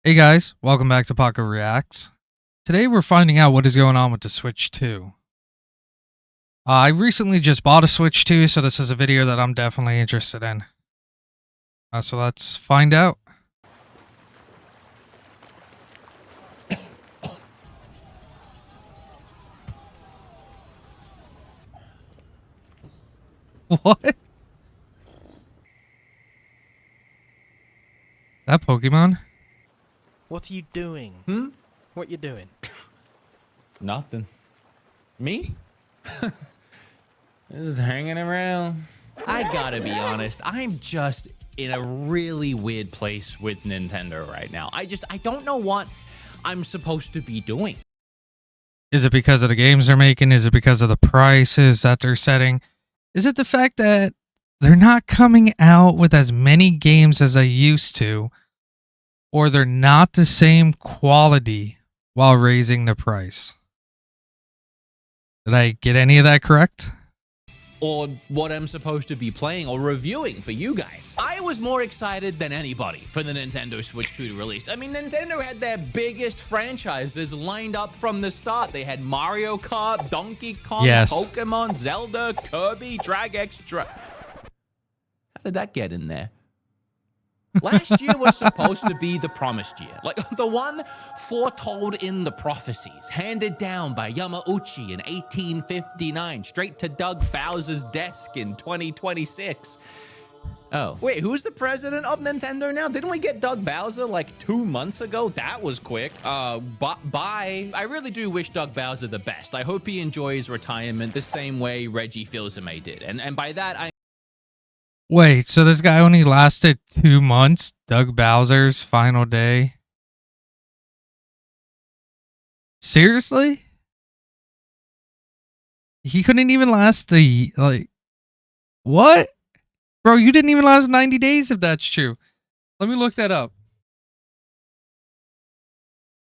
Hey guys, welcome back to Paco Reacts. Today we're finding out what is going on with the Switch 2. I recently just bought a Switch 2, so this is a video that I'm definitely interested in. So let's find out. What? That Pokemon? What are you doing? What you doing? Nothing. Me? Just hanging around. I gotta be honest, I'm just in a really weird place with Nintendo right now. I don't know what I'm supposed to be doing. Is it because of the games they're making? Is it because of the prices that they're setting? Is it the fact that they're not coming out with as many games as they used to? Or they're not the same quality while raising the price? Did I get any of that correct? Or what I'm supposed to be playing or reviewing for you guys. I was more excited than anybody for the Nintendo Switch 2 to release. I mean, Nintendo had their biggest franchises lined up from the start. They had Mario Kart, Donkey Kong, Yes. Pokemon, Zelda, Kirby, Drag X. How did that get in there? Last year was supposed to be the promised year, like the one foretold in the prophecies, handed down by Yamauchi in 1859, straight to Doug Bowser's desk in 2026. Oh, wait, who's the president of Nintendo now? Didn't we get Doug Bowser like 2 months ago? That was quick. Bye. I really do wish Doug Bowser the best. I hope he enjoys retirement the same way Reggie Fils-Aimé did. And by that, I Wait, so this guy only lasted 2 months? Doug Bowser's final day? Seriously? He couldn't even last what? Bro, you didn't even last 90 days if that's true. Let me look that up.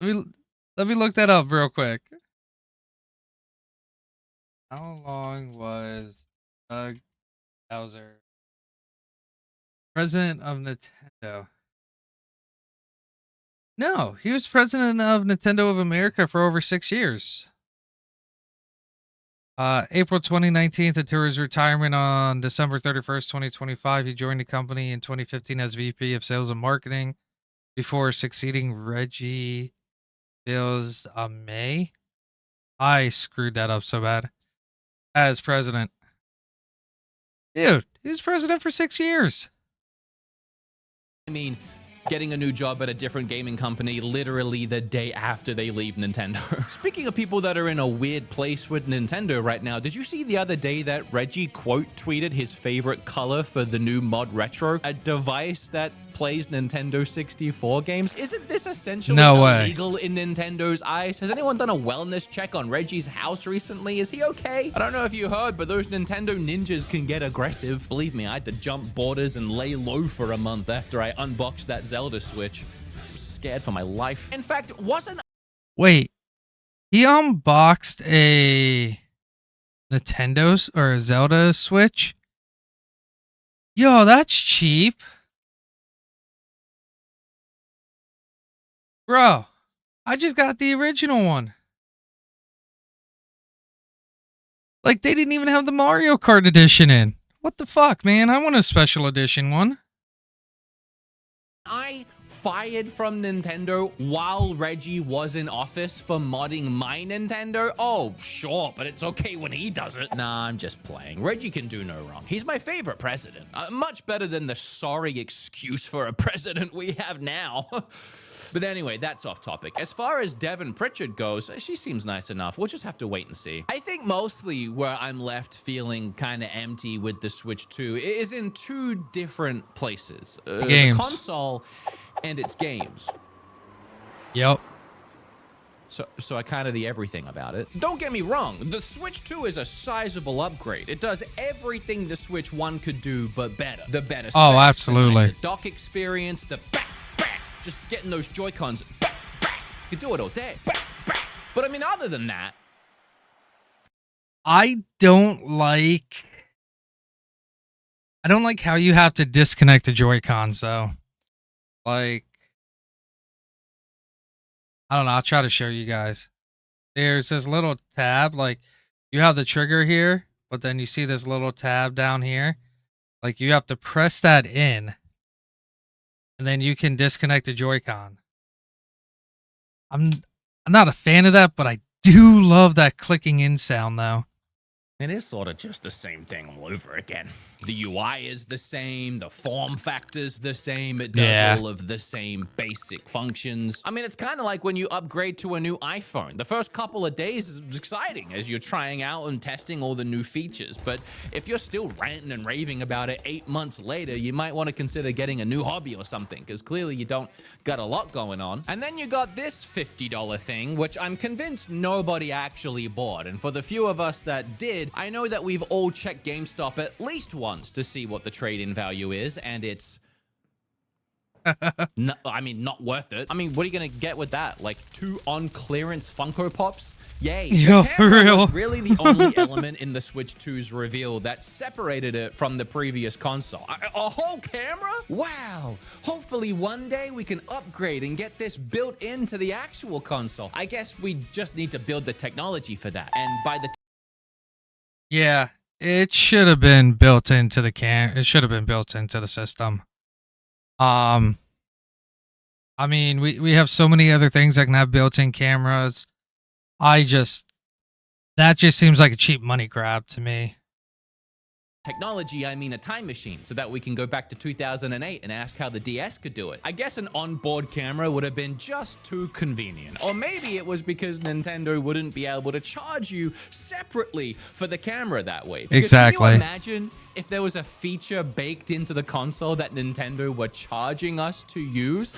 Let me look that up real quick. How long was Doug Bowser president of Nintendo? No, he was president of Nintendo of America for over 6 years. April 2019 until his retirement on December 31st, 2025. He joined the company in 2015 as VP of Sales and Marketing before succeeding Reggie Fils-Aimé. I screwed that up so bad. As president. Dude, he was president for 6 years. mean, getting a new job at a different gaming company literally the day after they leave Nintendo. Speaking of people that are in a weird place with Nintendo right now, did you see the other day that Reggie quote tweeted his favorite color for the new mod Retro? A device that plays Nintendo 64 games? Isn't this essentially illegal in Nintendo's eyes? Has anyone done a wellness check on Reggie's house recently? Is he okay? I don't know if you heard, but those Nintendo ninjas can get aggressive. Believe me, I had to jump borders and lay low for a month after I unboxed that Zelda Switch. I'm scared for my life. In fact, wasn't... Wait, he unboxed a Nintendo's or a Zelda Switch? Yo, that's cheap. Bro, I just got the original one. Like, they didn't even have the Mario Kart edition in. What the fuck, man? I want a special edition one. I fired from Nintendo while Reggie was in office for modding my Nintendo? Oh, sure, but it's okay when he does it. Nah, I'm just playing. Reggie can do no wrong. He's my favorite president. Much better than the sorry excuse for a president we have now. But anyway, that's off topic. As far as Devin Pritchard goes, she seems nice enough. We'll just have to wait and see. I think mostly where I'm left feeling kind of empty with the Switch 2 is in two different places. The console and its games. Yep. So I kind of the everything about it. Don't get me wrong, the Switch 2 is a sizable upgrade. It does everything the Switch 1 could do, but better. The better specs, oh, absolutely. the nicer dock experience, the just getting those Joy-Cons, you can do it all day. But I mean, other than that, I don't like how you have to disconnect the Joy-Cons, though. Like, I don't know. I'll try to show you guys. There's this little tab, like you have the trigger here, but then you see this little tab down here. Like you have to press that in, and then you can disconnect the Joy-Con. I'm I'm not a fan of that, but I do love that clicking in sound though. It is sort of just the same thing all over again. The UI is the same, the form factor's the same, it does all of the same basic functions. I mean, it's kind of like when you upgrade to a new iPhone. The first couple of days is exciting as you're trying out and testing all the new features, but if you're still ranting and raving about it 8 months later, you might want to consider getting a new hobby or something, because clearly you don't got a lot going on. And then you got this $50 thing, which I'm convinced nobody actually bought, and for the few of us that did, I know that we've all checked GameStop at least once to see what the trade-in value is, and it's not worth it. I mean, what are you gonna get with that? Like 2 on clearance Funko Pops? Yay. Yo, The for camera real. was really the only element in the Switch 2's reveal that separated it from the previous console. A whole camera? Wow. Hopefully one day we can upgrade and get this built into the actual console. I guess we just need to build the technology for that. And by the Yeah, it should have been built into the It should have been built into the system. I mean, we have so many other things that can have built-in cameras. That just seems like a cheap money grab to me. technology, I mean a time machine, so that we can go back to 2008 and ask how the DS could do it. I guess an onboard camera would have been just too convenient. Or maybe it was because Nintendo wouldn't be able to charge you separately for the camera that way. Because Exactly. Can you imagine if there was a feature baked into the console that Nintendo were charging us to use?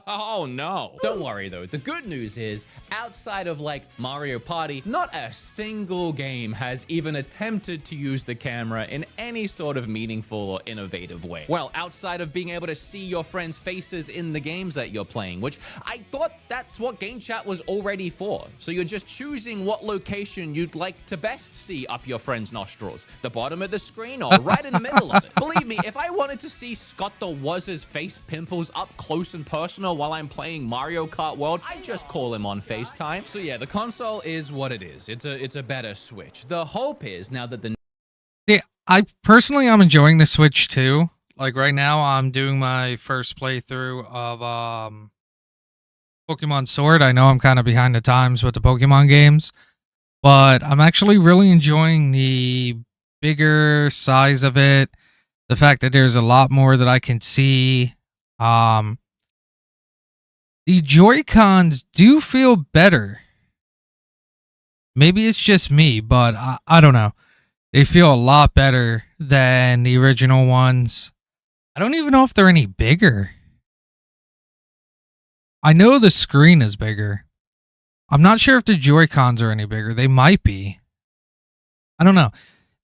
Oh no. Don't worry though, the good news is, outside of like Mario Party, not a single game has even attempted to use the camera in any sort of meaningful or innovative way. Well, outside of being able to see your friends' faces in the games that you're playing, which I thought that's what Game Chat was already for. So you're just choosing what location you'd like to best see up your friend's nostrils. The bottom of the screen or right in the middle of it. Believe me, if I wanted to see Scott the Waz's face pimples up close and personal while I'm playing Mario Kart World, I'd just call him on FaceTime. So yeah, the console is what it is. It's a better Switch. The hope is now that the Yeah, I'm enjoying the Switch too. Like right now, I'm doing my first playthrough of Pokemon Sword. I know I'm kind of behind the times with the Pokemon games, but I'm actually really enjoying the bigger size of it. The fact that there's a lot more that I can see. The Joy-Cons do feel better. Maybe it's just me, but I don't know. They feel a lot better than the original ones. I don't even know if they're any bigger. I know the screen is bigger. I'm not sure if the Joy-Cons are any bigger. They might be. I don't know.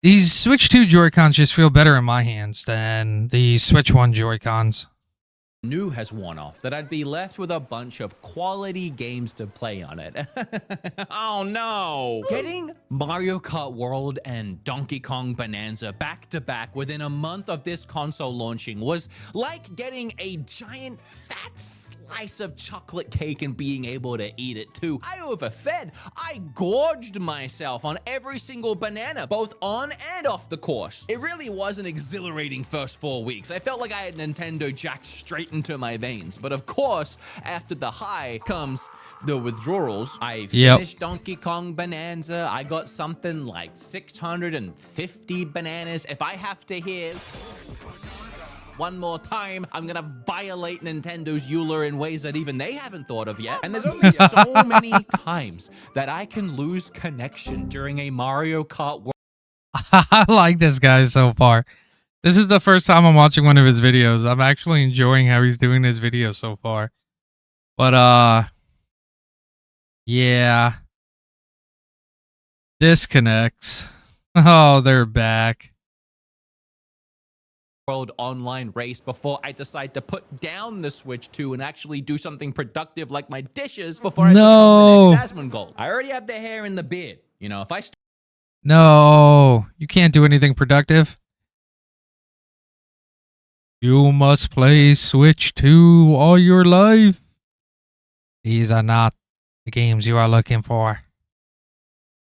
These Switch 2 Joy-Cons just feel better in my hands than the Switch 1 Joy-Cons. new has worn off, that I'd be left with a bunch of quality games to play on it. Oh no! Getting Mario Kart World and Donkey Kong Bonanza back to back within a month of this console launching was like getting a giant fat slice of chocolate cake and being able to eat it too. I overfed. I gorged myself on every single banana, both on and off the course. It really was an exhilarating first 4 weeks. I felt like I had Nintendo jacked straight into my veins. But of course, after the high comes the withdrawals. I finished Donkey Kong Bonanza. I got something like 650 bananas. If I have to hear one more time, I'm gonna violate Nintendo's EULA in ways that even they haven't thought of yet. And there's only so many times that I can lose connection during a Mario Kart World. I like this guy so far. This is the first time I'm watching one of his videos. I'm actually enjoying how he's doing his videos so far. But yeah. Disconnects. Oh, they're back. World online race before I decide to put down the Switch 2 and actually do something productive like my dishes before I become the next Asmongold. I already have the hair and the beard. You know, if I No, you can't do anything productive. You must play Switch 2 all your life. These are not the games you are looking for.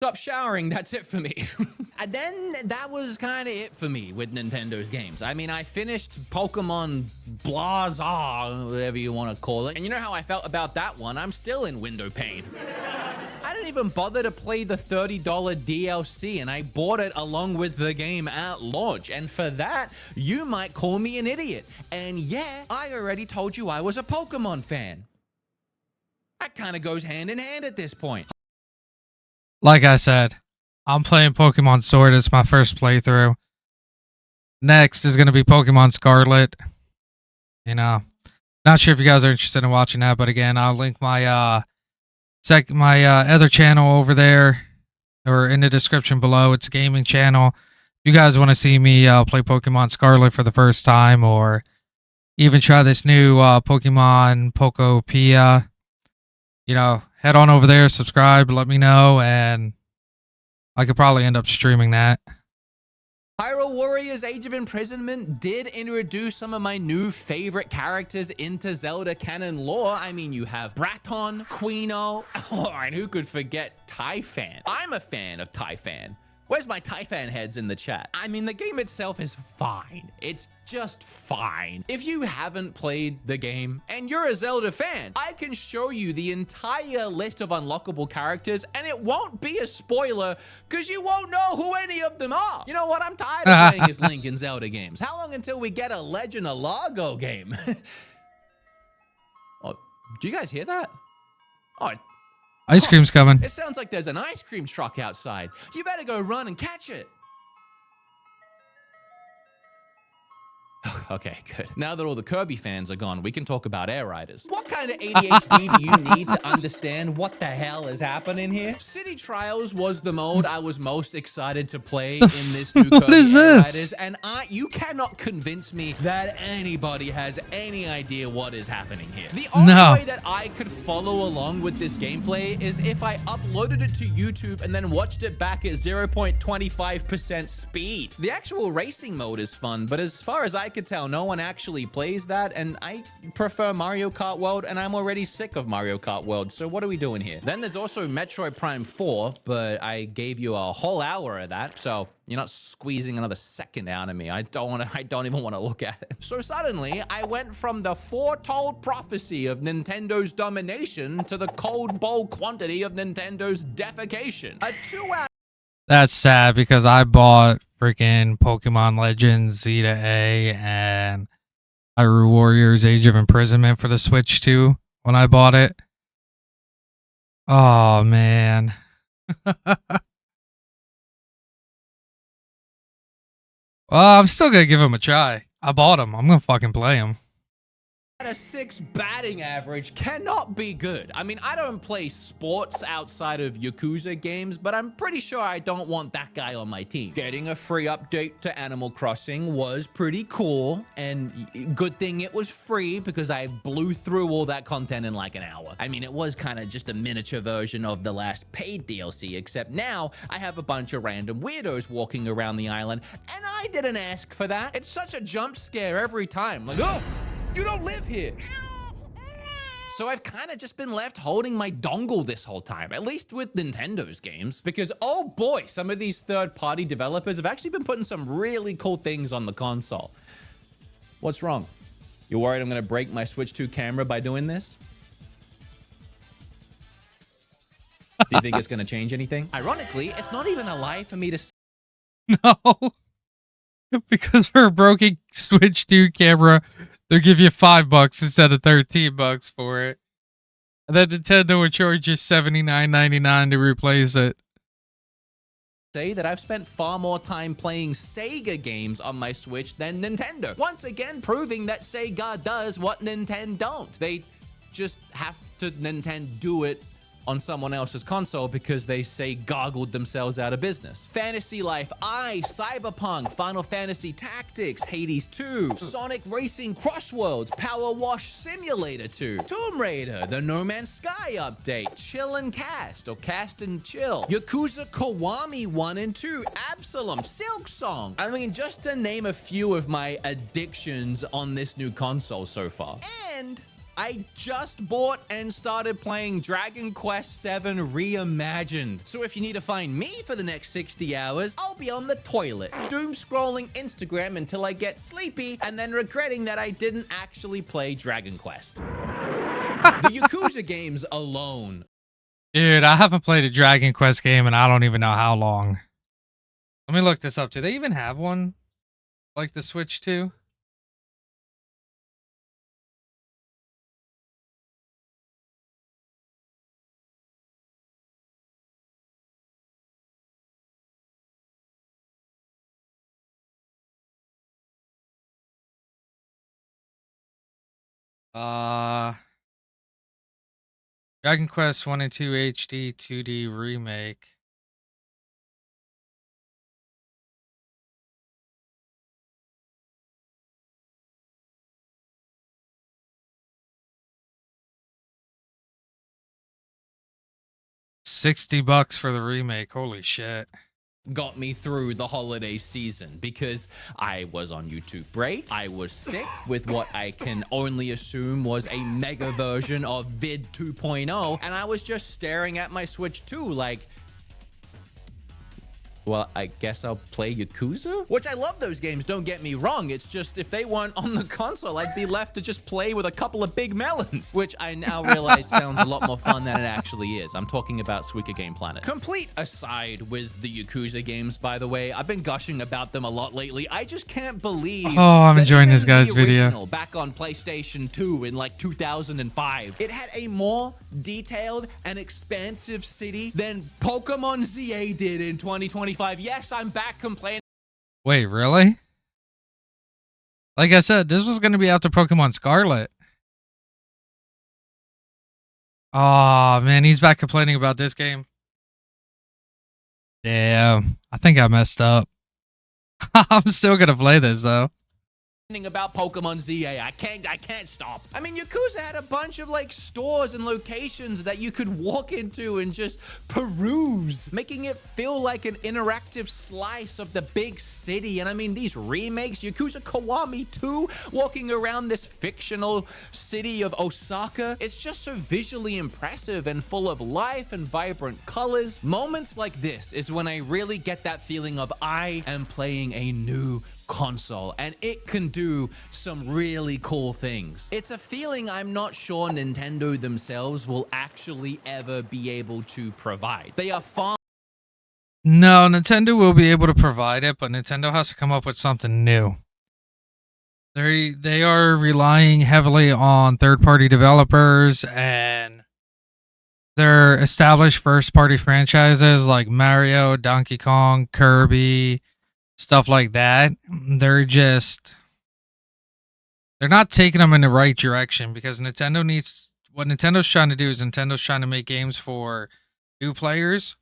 Stop showering, that's it for me. And then that was kind of it for me with Nintendo's games. I mean, I finished Pokemon Blaza, whatever you want to call it. And you know how I felt about that one? I'm still in window pain. I didn't even bother to play the $30 DLC, and I bought it along with the game at launch. And for that, you might call me an idiot. And yeah, I already told you I was a Pokemon fan. That kind of goes hand in hand at this point. Like I said, I'm playing Pokemon Sword. It's my first playthrough. Next is going to be Pokemon Scarlet. You know, not sure if you guys are interested in watching that, but again, I'll link my other channel over there or in the description below. It's a gaming channel. If you guys want to see me play Pokemon Scarlet for the first time, or even try this new Pokemon Pokopia, you know, head on over there, subscribe, let me know, and I could probably end up streaming that. Hyrule Warriors Age of Imprisonment did introduce some of my new favorite characters into Zelda canon lore. I mean, you have Braton, Quino, and who could forget Typhon? I'm a fan of Typhon. Where's my Typhon heads in the chat? I mean, the game itself is fine. It's just fine. If you haven't played the game and you're a Zelda fan, I can show you the entire list of unlockable characters and it won't be a spoiler because you won't know who any of them are. You know what? I'm tired of playing as Link in Zelda games. How long until we get a Legend of Largo game? Oh, do you guys hear that? Oh, Ice cream's coming. it sounds like there's an ice cream truck outside. You better go run and catch it. Okay, good. Now that all the Kirby fans are gone, we can talk about Air Riders. What kind of ADHD do you need to understand what the hell is happening here? City Trials was the mode I was most excited to play in this new Kirby Air Riders, and you cannot convince me that anybody has any idea what is happening here. The only way that I could follow along with this gameplay is if I uploaded it to YouTube and then watched it back at 0.25% speed. The actual racing mode is fun, but as far as I could tell, no one actually plays that, and I prefer Mario Kart World, and I'm already sick of Mario Kart World, so what are we doing here? Then there's also Metroid Prime 4, but I gave you a whole hour of that, so you're not squeezing another second out of me. I don't even want to look at it. So suddenly, I went from the foretold prophecy of Nintendo's domination to the cold bowl quantity of Nintendo's defecation. A 2-hour... That's sad because I bought freaking Pokemon Legends Z to A and Hyrule Warriors Age of Imprisonment for the Switch too when I bought it. Oh man. Well, I'm still gonna give him a try. I bought him. I'm gonna fucking play him. A 6 batting average cannot be good. I mean, I don't play sports outside of Yakuza games, but I'm pretty sure I don't want that guy on my team. Getting a free update to Animal Crossing was pretty cool, and good thing it was free because I blew through all that content in like an hour. I mean, it was kind of just a miniature version of the last paid DLC, except now I have a bunch of random weirdos walking around the island, and I didn't ask for that. It's such a jump scare every time. Like, oh! You don't live here. So I've kind of just been left holding my dongle this whole time, at least with Nintendo's games, because oh boy, some of these third-party developers have actually been putting some really cool things on the console. What's wrong? You worried I'm going to break my Switch 2 camera by doing this? Do you think it's going to change anything? Ironically, it's not even a lie for me to say. No. Because for a broken Switch 2 camera, they'll give you $5 instead of $13 for it. And then Nintendo would charge you $79.99 to replace it. Say that I've spent far more time playing Sega games on my Switch than Nintendo. Once again, proving that Sega does what Nintendo don't. They just have to Nintendo do it on someone else's console because they say goggled themselves out of business. Fantasy Life I, Cyberpunk, Final Fantasy Tactics, Hades 2, Sonic Racing Cross Worlds, Power Wash Simulator 2, Tomb Raider, the No Man's Sky update, Chill and Cast, or Cast and Chill, Yakuza Kiwami 1 and 2, Absalom, Silk Song. I mean, just to name a few of my addictions on this new console so far. And I just bought and started playing Dragon Quest VII Reimagined. So if you need to find me for the next 60 hours, I'll be on the toilet, doom scrolling Instagram until I get sleepy, and then regretting that I didn't actually play Dragon Quest. The Yakuza games alone. Dude, I haven't played a Dragon Quest game and I don't even know how long. Let me look this up. Do they even have one like the Switch 2? Dragon Quest 1 and 2 HD 2D remake. $60 for the remake. Holy shit. Got me through the holiday season because I was on YouTube break. I was sick with what I can only assume was a mega version of Vid 2.0, and I was just staring at my Switch 2 like, well, I guess I'll play Yakuza? Which I love those games, don't get me wrong. It's just if they weren't on the console, I'd be left to just play with a couple of big melons, which I now realize sounds a lot more fun than it actually is. I'm talking about Suika Game Planet. Complete aside with the Yakuza games, by the way, I've been gushing about them a lot lately. I just can't believe I'm enjoying that this guy's the video. original, back on PlayStation 2 in like 2005, it had a more detailed and expansive city than Pokemon ZA did in 2025. Yes, I'm back complaining. Wait, really? Like I said, this was going to be after Pokemon Scarlet. Oh, man, he's back complaining about this game. Damn, I think I messed up. I'm still going to play this, though. About Pokemon ZA. I can't stop. I mean, Yakuza had a bunch of like stores and locations that you could walk into and just peruse, making it feel like an interactive slice of the big city. And I mean, these remakes, Yakuza Kiwami 2, walking around this fictional city of Osaka, it's just so visually impressive and full of life and vibrant colors. Moments like this is when I really get that feeling of I am playing a new console and it can do some really cool things. It's a feeling I'm not sure Nintendo themselves will actually ever be able to provide. They are far. No, Nintendo will be able to provide it, but Nintendo has to come up with something new. They are relying heavily on third-party developers and their established first-party franchises like Mario, Donkey Kong, Kirby, stuff like that. They're not taking them in the right direction because what Nintendo's trying to do is Nintendo's trying to make games for new players.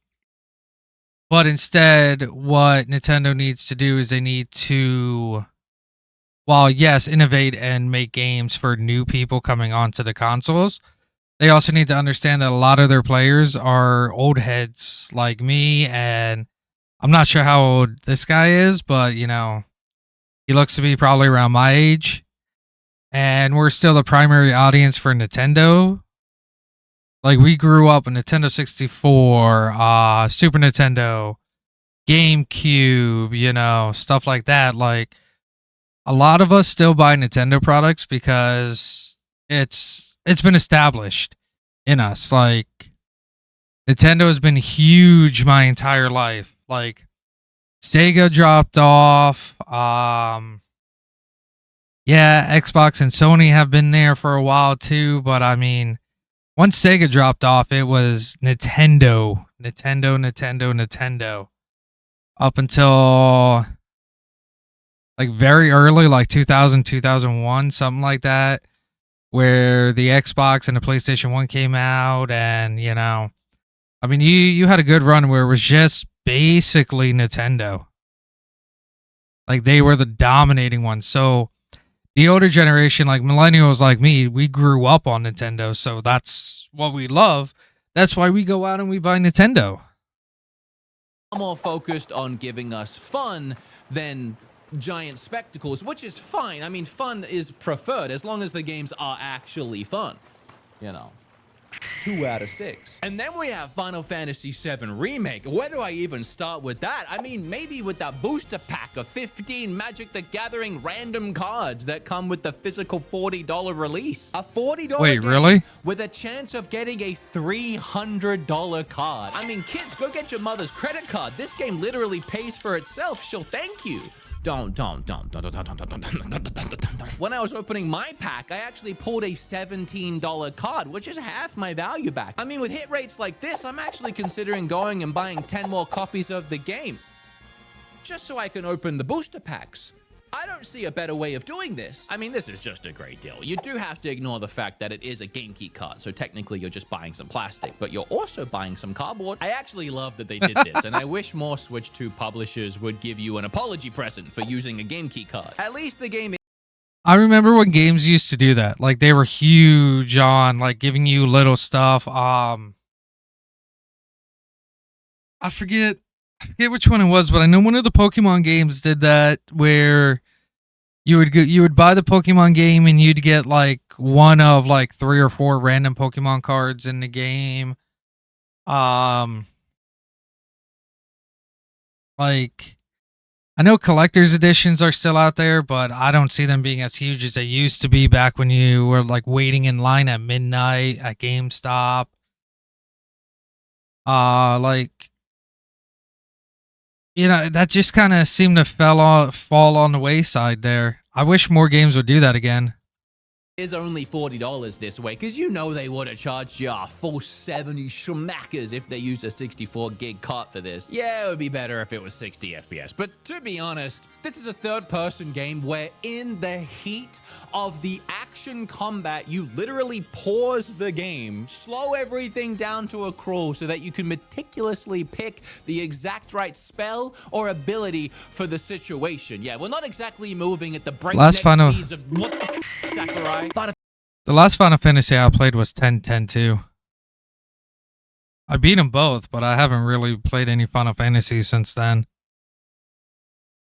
But instead, what Nintendo needs to do is they need to, while yes, innovate and make games for new people coming onto the consoles, they also need to understand that a lot of their players are old heads like me, and I'm not sure how old this guy is, but, you know, he looks to be probably around my age. And we're still the primary audience for Nintendo. Like, we grew up with Nintendo 64, Super Nintendo, GameCube, you know, stuff like that. Like, a lot of us still buy Nintendo products because it's been established in us. Like, Nintendo has been huge my entire life. Like, Sega dropped off. Yeah, Xbox and Sony have been there for a while too. But I mean, once Sega dropped off, it was Nintendo. Up until like very early, like 2000, 2001, something like that, where the Xbox and the PlayStation 1 came out. And, you know, I mean, you had a good run where it was just basically Nintendo. Like, they were the dominating ones. So the older generation, like millennials like me, we grew up on Nintendo. So that's what we love. That's why we go out and we buy Nintendo. More focused on giving us fun than giant spectacles, which is fine. I mean, fun is preferred as long as the games are actually fun. You know. 2 out of 6. And then we have Final Fantasy VII Remake. Where do I even start with that? I mean, maybe with that booster pack of 15 Magic the Gathering random cards that come with the physical $40 release. A $40 Wait, game really? with a chance of getting a $300 card. I mean, kids, go get your mother's credit card. This game literally pays for itself. She'll thank you. Don't. When I was opening my pack, I actually pulled a $17 card, which is half my value back. I mean, with hit rates like this, I'm actually considering going and buying 10 more copies of the game, just so I can open the booster packs. I don't see a better way of doing this. I mean, this is just a great deal. You do have to ignore the fact that it is a Game Key card, so technically you're just buying some plastic, but you're also buying some cardboard. I actually love that they did this, and I wish more Switch 2 publishers would give you an apology present for using a Game Key card. At least the game I remember when games used to do that. Like, they were huge on, like, giving you little stuff. I forget which one it was, but I know one of the Pokemon games did that, where you would buy the Pokemon game and you'd get like one of like 3 or 4 random Pokemon cards in the game. Like, I know collector's editions are still out there, but I don't see them being as huge as they used to be back when you were like waiting in line at midnight at GameStop. Like, you know, that just kind of seemed to fall on the wayside there. I wish more games would do that again. is only $40 this way, because you know they would have charged you a full 70 schmackers if they used a 64 gig cart for this. Yeah, it would be better if it was 60 FPS, but to be honest, this is a third-person game where in the heat of the action combat, you literally pause the game, slow everything down to a crawl so that you can meticulously pick the exact right spell or ability for the situation. Yeah, we're not exactly moving at the breakneck speeds of what the f***, Sakurai? The last Final Fantasy I played was 10-10-2. I beat them both, but I haven't really played any Final Fantasy since then.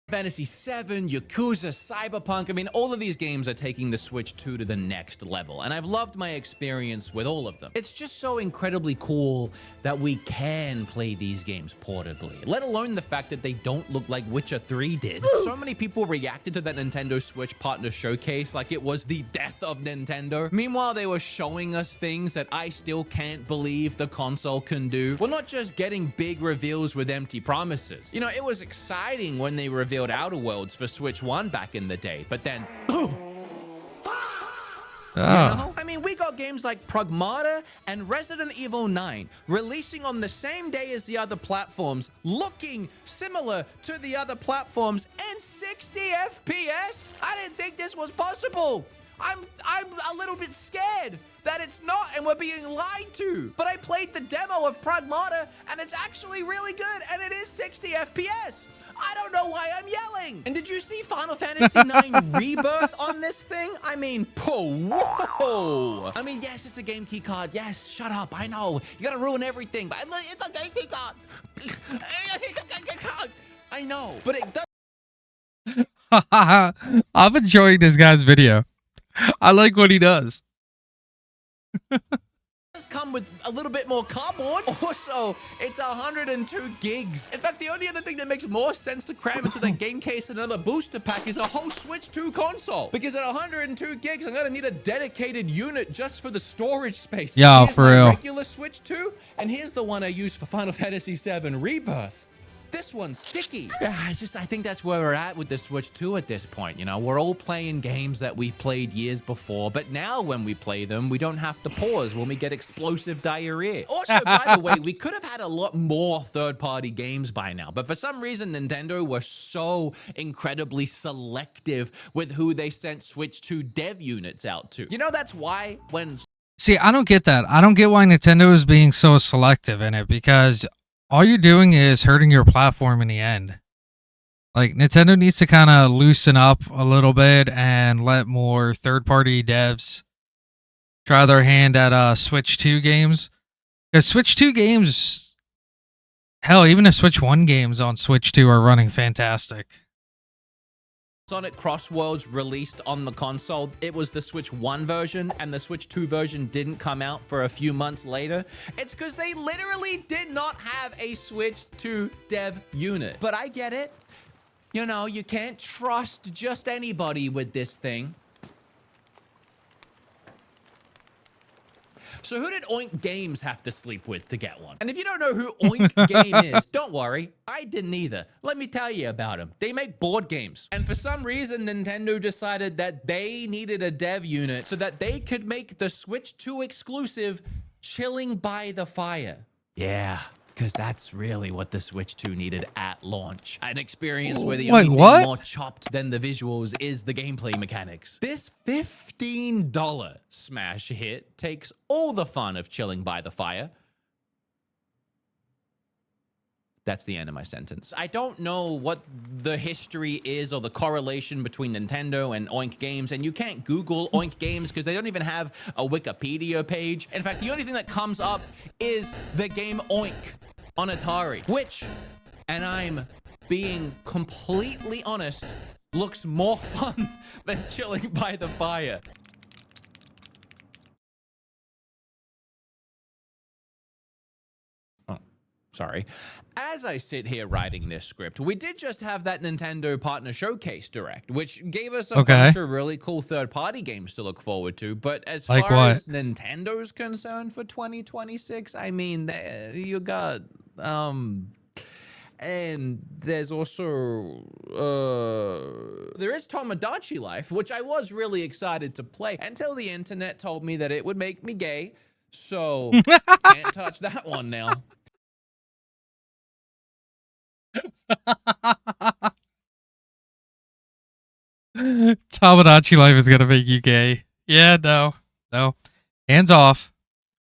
Fantasy VII, Yakuza, Cyberpunk, I mean, all of these games are taking the Switch 2 to the next level, and I've loved my experience with all of them. It's just so incredibly cool that we can play these games portably, let alone the fact that they don't look like Witcher 3 did. So many people reacted to that Nintendo Switch Partner Showcase like it was the death of Nintendo. Meanwhile, they were showing us things that I still can't believe the console can do. We're not just getting big reveals with empty promises. You know, it was exciting when they revealed Outer Worlds for Switch 1 back in the day, but then you know? I mean, we got games like Pragmata and Resident Evil 9 releasing on the same day as the other platforms, looking similar to the other platforms, and 60 FPS? I didn't think this was possible. I'm a little bit scared that it's not and we're being lied to. But I played the demo of Pragmata and it's actually really good and it is 60 FPS. I don't know why I'm yelling. And did you see Final Fantasy IX Rebirth on this thing? I mean, whoa. I mean, yes, it's a Game Key card. Yes, shut up. I know. You gotta ruin everything, but it's a Game Key card. I know, but it does. I'm enjoying this guy's video. I like what he does. Does come with a little bit more cardboard. Also, it's 102 gigs. In fact, the only other thing that makes more sense to cram into the game case and another booster pack is a whole Switch 2 console. Because at 102 gigs, I'm gonna need a dedicated unit just for the storage space. Yeah, here's for real. Regular Switch 2, and here's the one I use for Final Fantasy VII Rebirth. This one's sticky. I think that's where we're at with the Switch 2 at this point. You know, we're all playing games that we've played years before, but now when we play them, we don't have to pause when we get explosive diarrhea. Also, by the way, we could have had a lot more third-party games by now, but for some reason, Nintendo was so incredibly selective with who they sent Switch 2 dev units out to. You know, that's why when... See, I don't get that. I don't get why Nintendo is being so selective in it, because all you're doing is hurting your platform in the end. Like, Nintendo needs to kind of loosen up a little bit and let more third-party devs try their hand at Switch 2 games. Because Switch 2 games, hell, even the Switch 1 games on Switch 2 are running fantastic. Sonic Cross Worlds released on the console, it was the Switch 1 version, and the Switch 2 version didn't come out for a few months later. It's because they literally did not have a Switch 2 dev unit. But I get it. You know, you can't trust just anybody with this thing. So who did Oink Games have to sleep with to get one? And if you don't know who Oink Game is, don't worry, I didn't either. Let me tell you about them. They make board games. And for some reason, Nintendo decided that they needed a dev unit so that they could make the Switch 2 exclusive Chilling by the Fire. Yeah, because that's really what the Switch 2 needed at launch. An experience where the only thing more chopped than the visuals is the gameplay mechanics. This $15 smash hit takes all the fun of Chilling by the Fire. That's the end of my sentence. I don't know what the history is or the correlation between Nintendo and Oink Games, and you can't Google Oink Games because they don't even have a Wikipedia page. In fact, the only thing that comes up is the game Oink on Atari, which, and I'm being completely honest, looks more fun than Chilling by the Fire. Sorry. As I sit here writing this script, we did just have that Nintendo Partner Showcase Direct, which gave us a bunch of really cool third-party games to look forward to. But as far as Nintendo's concerned for 2026, I mean, you got, and there's also, there is Tomodachi Life, which I was really excited to play until the internet told me that it would make me gay. So, can't touch that one now. Tomodachi Life is gonna make you gay. Yeah, no. Hands off.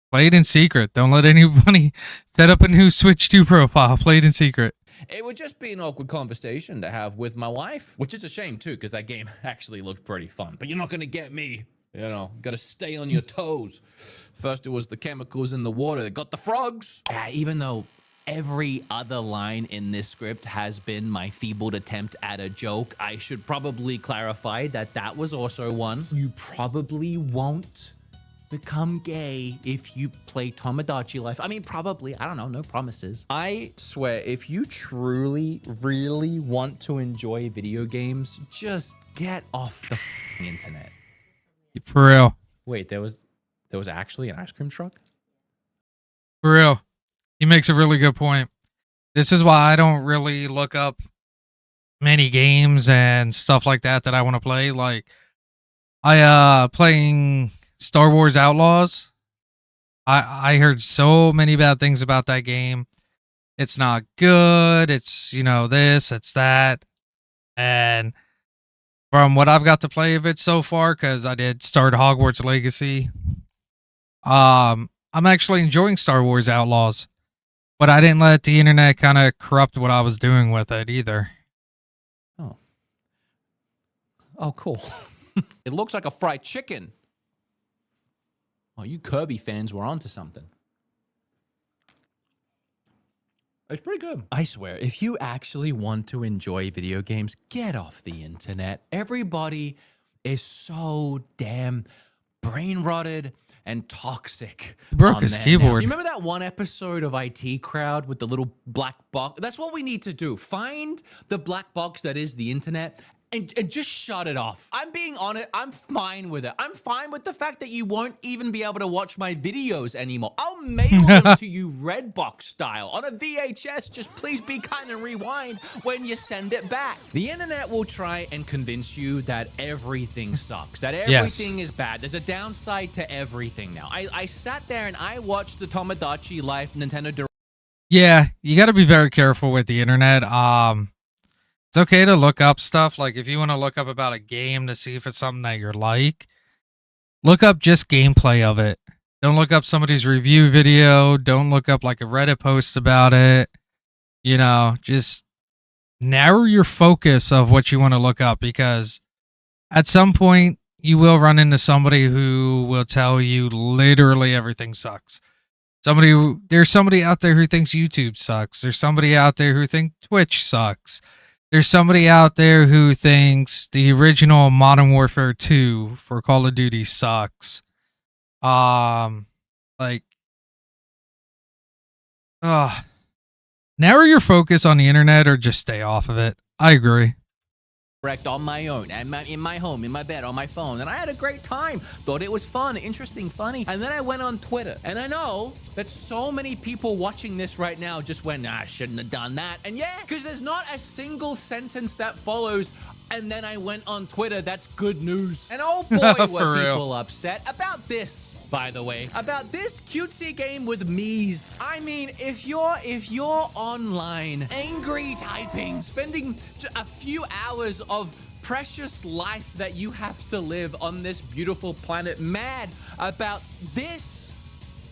Play it in secret. Don't let anybody set up a new Switch 2 profile. Play it in secret. It would just be an awkward conversation to have with my wife, which is a shame too, because that game actually looked pretty fun. But you're not gonna get me. You know, gotta stay on your toes. First, it was the chemicals in the water that got the frogs. Even though every other line in this script has been my feebled attempt at a joke, I should probably clarify that that was also one. You probably won't become gay if you play Tomodachi Life. I mean, probably. I don't know. No promises. I swear, if you truly, really want to enjoy video games, just get off the internet. For real. Wait, there was actually an ice cream truck? For real. He makes a really good point. This is why I don't really look up many games and stuff like that I want to play. Like, playing Star Wars Outlaws. I heard so many bad things about that game. It's not good. It's, you know, this, it's that. And from what I've got to play of it so far, because I did start Hogwarts Legacy, I'm actually enjoying Star Wars Outlaws. But I didn't let the internet kind of corrupt what I was doing with it either. Oh, cool. It looks like a fried chicken. Oh, you Kirby fans were onto something. It's pretty good. I swear, if you actually want to enjoy video games, get off the internet. Everybody is so damn brain rotted and toxic. He broke his keyboard. You remember that one episode of IT Crowd with the little black box? That's what we need to do. Find the black box that is the internet and just shut it off. I'm being honest. I'm fine with it. I'm fine with the fact that you won't even be able to watch my videos anymore. I'll mail them to you Redbox style on a VHS. Just please be kind and rewind when you send it back. The internet will try and convince you that everything sucks, that everything is bad. There's a downside to everything now. I sat there and I watched the Tomodachi Life Nintendo Direct. Yeah, you got to be very careful with the internet. It's okay to look up stuff. Like, if you want to look up about a game to see if it's something that you're like, look up just gameplay of it. Don't look up somebody's review video. Don't look up like a Reddit post about it. You know, just narrow your focus of what you want to look up, because at some point you will run into somebody who will tell you literally everything sucks. There's somebody out there who thinks YouTube sucks. There's somebody out there who thinks Twitch sucks. there's somebody out there who thinks the original Modern Warfare 2 for Call of Duty sucks. Like, narrow your focus on the internet or just stay off of it. I agree. Wrecked on my own, and in my home, in my bed, on my phone, and I had a great time. Thought it was fun, interesting, funny. And then I went on Twitter, and I know that so many people watching this right now just went, I shouldn't have done that. And yeah, because there's not a single sentence that follows, and then I went on Twitter. That's good news. And oh boy, were people upset about this, by the way, about this cutesy game with me's. I mean, if you're online, angry typing, spending a few hours of precious life that you have to live on this beautiful planet, mad about this,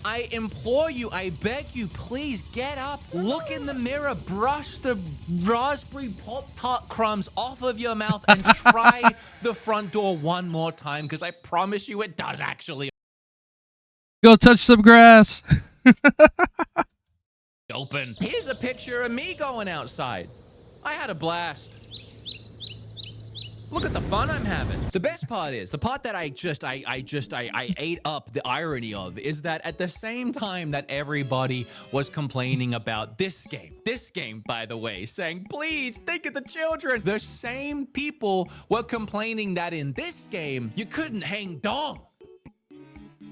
I implore you, I beg you, please get up, look in the mirror, brush the raspberry Pop-Tart crumbs off of your mouth, and try the front door one more time, because I promise you it does actually Go touch some grass. open. Here's a picture of me going outside. I had a blast. Look at the fun I'm having. The best part is, the part that I ate up the irony of, is that at the same time that everybody was complaining about this game, by the way, saying, please think of the children, the same people were complaining that in this game, you couldn't hang dong.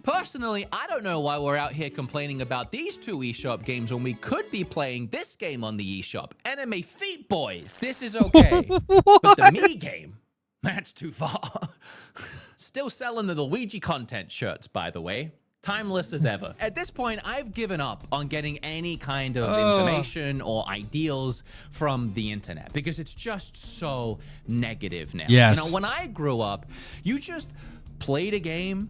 Personally, I don't know why we're out here complaining about these two eShop games when we could be playing this game on the eShop. Anime Feet Boys. This is okay. But the me game, that's too far. Still selling the Luigi content shirts, by the way. Timeless as ever. At this point, I've given up on getting any kind of information or ideals from the internet because it's just so negative now. Yes. You know, when I grew up, you just played a game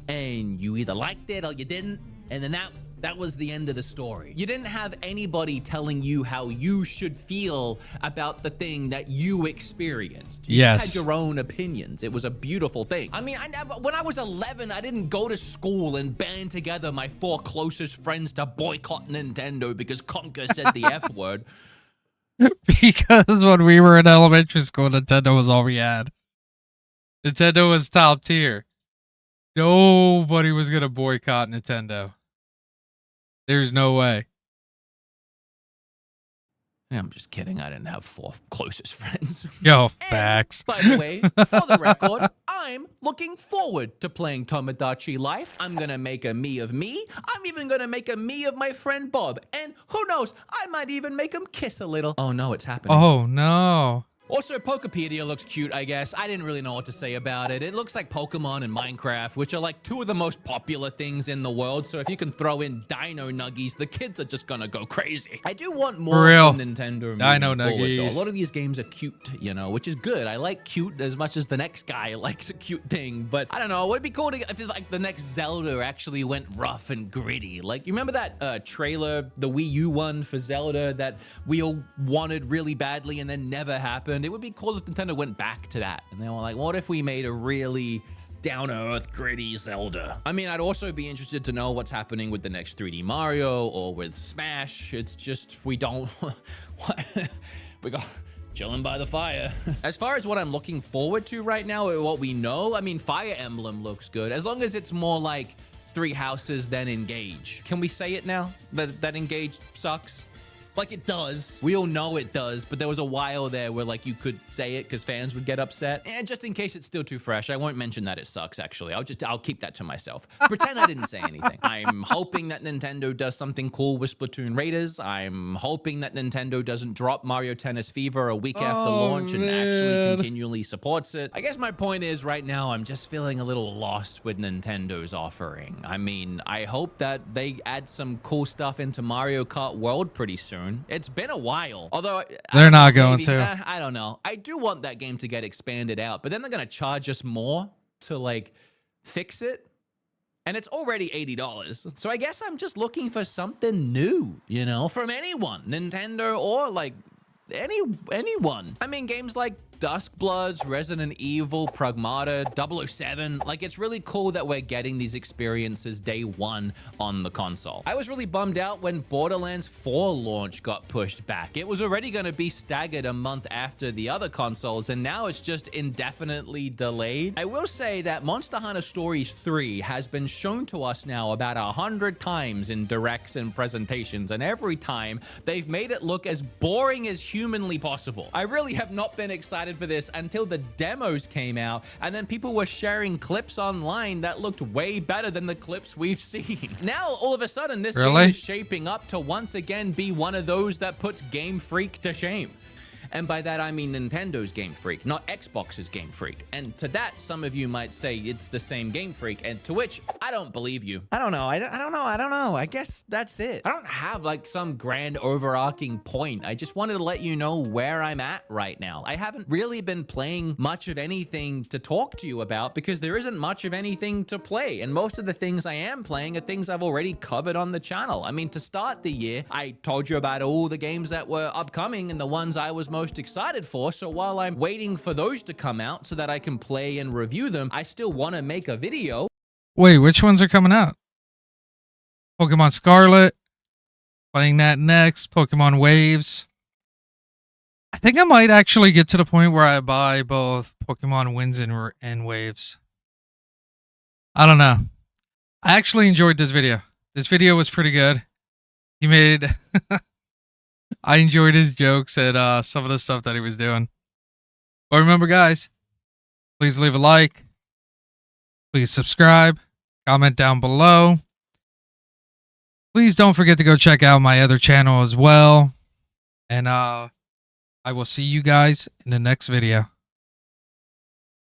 and you either liked it or you didn't, and then that was the end of the story. You didn't have anybody telling you how you should feel about the thing that you experienced. You just had your own opinions. It was a beautiful thing. I mean, when I was 11, I didn't go to school and band together my 4 closest friends to boycott Nintendo because Conker said the F word. Because when we were in elementary school, Nintendo was all we had. Nintendo was top tier. Nobody was going to boycott Nintendo. There's no way. I'm just kidding. I didn't have 4 closest friends. Yo, facts. By the way, for the record, I'm looking forward to playing Tomodachi Life. I'm going to make a me of me. I'm even going to make a me of my friend Bob. And who knows, I might even make him kiss a little. Oh no, it's happening. Oh no. Also, Pokepedia looks cute, I guess. I didn't really know what to say about it. It looks like Pokemon and Minecraft, which are like 2 of the most popular things in the world. So if you can throw in Dino Nuggies, the kids are just gonna go crazy. I do want more from Nintendo. Dino Nuggies. Nuggies. A lot of these games are cute, you know, which is good. I like cute as much as the next guy likes a cute thing. But I don't know. It would be cool if like the next Zelda actually went rough and gritty. Like, you remember that trailer, the Wii U one for Zelda that we all wanted really badly and then never happened? It would be cool if Nintendo went back to that. And they were like, what if we made a really down-to-earth, gritty Zelda? I mean, I'd also be interested to know what's happening with the next 3D Mario or with Smash. It's just, we don't... we got... chilling by the fire. As far as what I'm looking forward to right now, or what we know, I mean, Fire Emblem looks good. As long as it's more like 3 houses than Engage. Can we say it now? That Engage sucks? Like, it does. We all know it does, but there was a while there where, like, you could say it because fans would get upset. And just in case it's still too fresh, I won't mention that it sucks, actually. I'll keep that to myself. Pretend I didn't say anything. I'm hoping that Nintendo does something cool with Splatoon Raiders. I'm hoping that Nintendo doesn't drop Mario Tennis Fever a week after launch and actually continually supports it. I guess my point is, right now, I'm just feeling a little lost with Nintendo's offering. I mean, I hope that they add some cool stuff into Mario Kart World pretty soon. It's been a while, although they're not going to. I don't know. I do want that game to get expanded out, but then they're going to charge us more to like fix it. And it's already $80. So I guess I'm just looking for something new, you know, from anyone, Nintendo or like anyone. I mean, games like Duskbloods, Resident Evil, Pragmata, 007. Like, it's really cool that we're getting these experiences day one on the console. I was really bummed out when Borderlands 4 launch got pushed back. It was already going to be staggered a month after the other consoles, and now it's just indefinitely delayed. I will say that Monster Hunter Stories 3 has been shown to us now about 100 times in directs and presentations, and every time they've made it look as boring as humanly possible. I really have not been excited for this until the demos came out, and then people were sharing clips online that looked way better than the clips we've seen. Now, all of a sudden, this game is shaping up to once again be one of those that puts Game Freak to shame. And by that, I mean Nintendo's Game Freak, not Xbox's Game Freak. And to that, some of you might say it's the same Game Freak, and to which I don't believe you. I don't know. I don't know. I guess that's it. I don't have like some grand overarching point. I just wanted to let you know where I'm at right now. I haven't really been playing much of anything to talk to you about because there isn't much of anything to play. And most of the things I am playing are things I've already covered on the channel. I mean, to start the year, I told you about all the games that were upcoming and the ones I was most excited for. So while I'm waiting for those to come out so that I can play and review them, I still want to make a video. Wait, which ones are coming out? Pokemon Scarlet, playing that next. Pokemon Waves. I think I might actually get to the point where I buy both Pokemon Winds and Waves. I don't know. I actually enjoyed this video. This video was pretty good. He made... I enjoyed his jokes and some of the stuff that he was doing. But remember, guys, please leave a like. Please subscribe. Comment down below. Please don't forget to go check out my other channel as well. And I will see you guys in the next video.